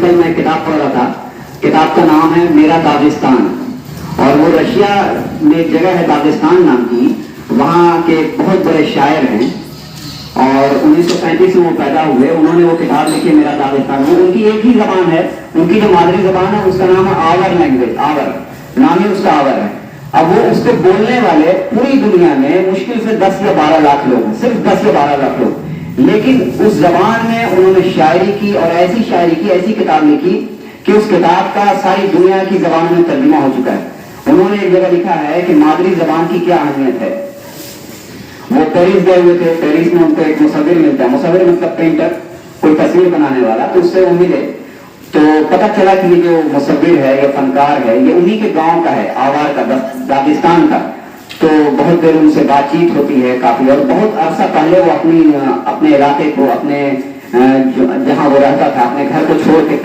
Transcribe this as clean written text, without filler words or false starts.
کل میں کتاب پڑھ رہا تھا. کتاب کا نام ہے میرا داغستان, اور وہ رشیا میں ایک جگہ ہے داغستان نام کی, وہاں کے بہت بڑے شاعر ہیں اور 1935 میں وہ پیدا ہوئے. انہوں نے وہ کتاب لکھی میرا داغستان. ان کی ایک ہی زبان ہے, ان کی جو مادری زبان ہے اس کا نام ہے آور لینگویج. آور نام ہی اس کا آور ہے. اب وہ اس کو بولنے والے پوری دنیا میں مشکل سے 10 یا 12 لاکھ لوگ ہیں, صرف 10 یا 12 لاکھ لوگ. لیکن اس زبان میں انہوں نے شاعری کی, اور ایسی شاعری کی, ایسی کتاب لکھی کہ اس کتاب کا ساری دنیا کی زبان میں ترجمہ ہو چکا ہے. انہوں نے ایک جگہ لکھا ہے کہ مادری زبان کی کیا اہمیت ہے. وہ پیرس گئے ہوئے تھے, پیرس میں ان کو ایک مصور ملتا ہے, مصور مطلب پینٹر, کوئی تصویر بنانے والا. تو اس سے وہ ملے تو پتہ چلا کہ یہ جو مصور ہے یا فنکار ہے یہ انہی کے گاؤں کا ہے, آوار کا, داغستان کا. تو بہت دیر ان سے بات چیت ہوتی ہے کافی, اور بہت عرصہ پہلے وہ اپنے علاقے کو, اپنے جہاں وہ رہتا تھا, اپنے گھر کو چھوڑ کے